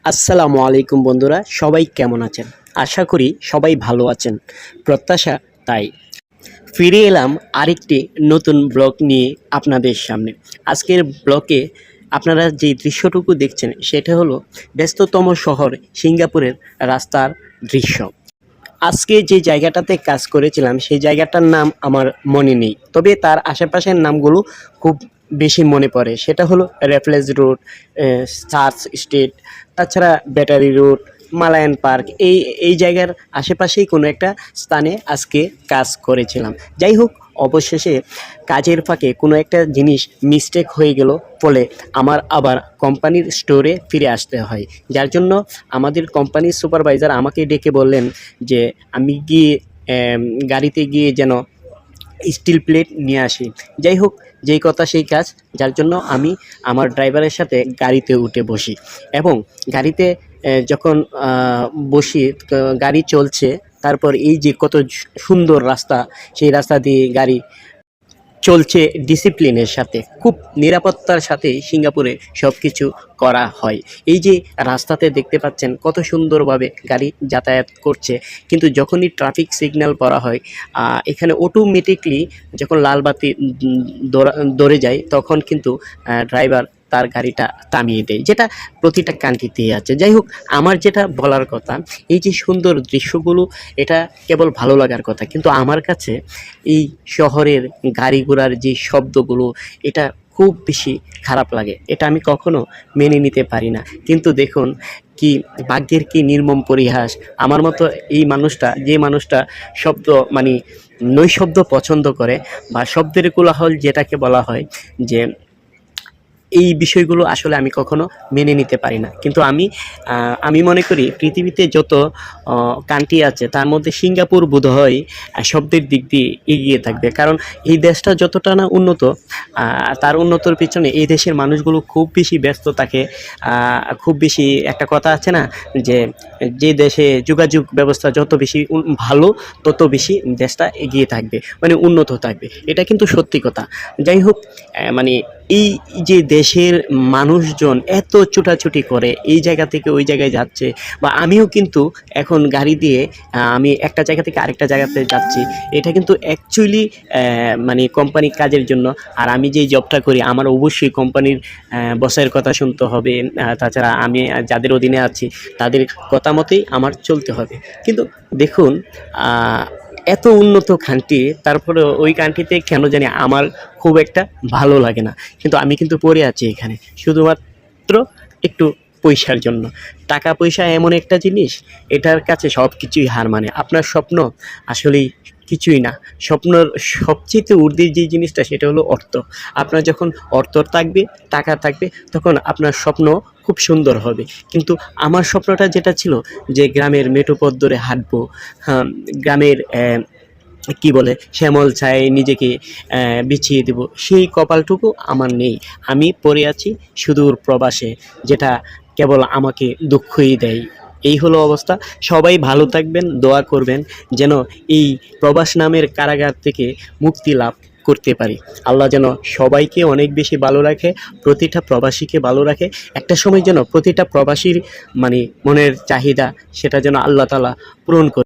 আসসালামু আলাইকুম বন্ধুরা, সবাই কেমন আছেন? আশা করি সবাই ভালো আছেন। প্রত্যাশা তাই। ফিরে এলাম আরেকটি নতুন ব্লগ নিয়ে আপনাদের সামনে। আজকের ব্লগে আপনারা যে দৃশ্যটুকু দেখছেন সেটা হলো ব্যস্ততম শহর সিঙ্গাপুরের রাস্তার দৃশ্য। আজকে যে জায়গাটাতে কাজ করেছিলাম সেই জায়গাটার নাম আমার মনে নেই, তবে তার আশেপাশের নামগুলো খুব বেশি মনে পড়ে। সেটা হলো রেফলেজ রোড, চার্চ স্ট্রিট, তাছাড়া ব্যাটারি রোড, মালায়ান পার্ক। এই জায়গার আশেপাশেই কোনো একটা স্থানে আজকে কাজ করেছিলাম। যাই হোক, অবশেষে কাজের ফাঁকে কোনো একটা জিনিস মিস্টেক হয়ে গেল ফলে আমার আবার কোম্পানির স্টোরে ফিরে আসতে হয়। যার জন্য আমাদের কোম্পানির সুপারভাইজার আমাকে ডেকে বললেন যে আমি গিয়ে গাড়িতে গিয়ে যেন স্টিল প্লেট নিয়ে আসি। যাই হোক, যেই কথা সেই কাজ। যার জন্য আমি আমার ড্রাইভারের সাথে গাড়িতে উঠে বসি এবং গাড়িতে যখন বসি, গাড়ি চলছে। তারপর এই যে কত সুন্দর রাস্তা, সেই রাস্তা দিয়ে গাড়ি চলছে ডিসিপ্লিনের সাথে, খুব নিরাপত্তার সাথে সিঙ্গাপুরে সব কিছু করা হয়। এই যে রাস্তাতে দেখতে পাচ্ছেন কত সুন্দরভাবে গাড়ি যাতায়াত করছে, কিন্তু যখনই ট্রাফিক সিগন্যাল পড়া হয় এখানে অটোমেটিকলি যখন লাল বাতি ধরে যায় তখন কিন্তু ড্রাইভার তার গাড়িটা থামিয়ে দেয়, যেটা প্রতিটা কান্ট্রিতেই আছে। যাই হোক, আমার যেটা বলার কথা, এই যে সুন্দর দৃশ্যগুলো এটা কেবল ভালো লাগার কথা, কিন্তু আমার কাছে এই শহরের গাড়ি ঘোড়ার যে শব্দগুলো এটা খুব বেশি খারাপ লাগে। এটা আমি কখনো মেনে নিতে পারি না। কিন্তু দেখুন কি ভাগ্যের কি নির্মম পরিহাস। আমার মতো এই মানুষটা, যে মানুষটা শব্দ মানে নৈশব্দ পছন্দ করে বা শব্দের কোলাহল যেটাকে বলা হয়, যে এই বিষয়গুলো আসলে আমি কখনো মেনে নিতে পারি না। কিন্তু আমি মনে করি পৃথিবীতে যত কান্ট্রি আছে তার মধ্যে সিঙ্গাপুর বোধহয় শব্দের দিক দিয়ে এগিয়ে থাকবে। কারণ এই দেশটা যতটা না উন্নত, তার উন্নতর পিছনে এই দেশের মানুষগুলো খুব বেশি ব্যস্ত থাকে। খুব বেশি একটা কথা আছে না, যে দেশে যোগাযোগ ব্যবস্থা যত বেশি ভালো তত বেশি দেশটা এগিয়ে থাকবে, মানে উন্নত থাকবে। এটা কিন্তু সত্যি কথা। যাই হোক, মানে এই যে দেশের মানুষজন এত ছোটাছুটি করে এই জায়গা থেকে ওই জায়গায় যাচ্ছে, বা আমিও কিন্তু এখন গাড়ি দিয়ে আমি একটা জায়গা থেকে আরেকটা জায়গাতে যাচ্ছি, এটা কিন্তু অ্যাকচুয়ালি মানে কোম্পানির কাজের জন্য। আর আমি যেই জবটা করি আমার অবশ্যই কোম্পানির বসের কথা শুনতে হবে। তাছাড়া আমি যাদের অধীনে আছি তাদের কথা মতেই আমার চলতে হবে। কিন্তু দেখুন, এত উন্নত কান্ট্রি, তারপরে ওই কান্ট্রিতে কেন জানি আমার খুব একটা ভালো লাগে না। কিন্তু আমি কিন্তু পড়ে আছি এখানে শুধুমাত্র একটু পয়সার জন্য। টাকা পয়সা এমন একটা জিনিস, এটার কাছে সব কিছুই হার মানে। আপনার স্বপ্ন আসলেই কিছুই না। স্বপ্নর সবচেয়ে ঊর্ধ্বের যে জিনিসটা সেটা হলো অর্থ। আপনার যখন অর্থ থাকবে, টাকা থাকবে, তখন আপনার স্বপ্ন খুব সুন্দর হবে। কিন্তু আমার স্বপ্নটা যেটা ছিল যে গ্রামের মেঠো পথ ধরে হাঁটবো, হ্যাঁ, গ্রামের কি বলে শ্যামল ছায় নিজেকে বিছিয়ে দেব, সেই কপালটুকু আমার নেই। আমি পড়ে আছি সুদূর প্রবাসে, যেটা কেবল আমাকে দুঃখই দেয়। এই হলো অবস্থা। সবাই ভালো থাকবেন, দোয়া করবেন যেন এই প্রবাস নামের কারাগার থেকে মুক্তি লাভ করতে পারি। আল্লাহ যেন সবাইকে অনেক বেশি ভালো রাখে, প্রতিটা প্রবাসীকে ভালো রাখে। একটা সময় যেন প্রতিটা প্রবাসীর মানে মনের চাহিদা সেটা যেন আল্লাহ তাআলা পূরণ করে।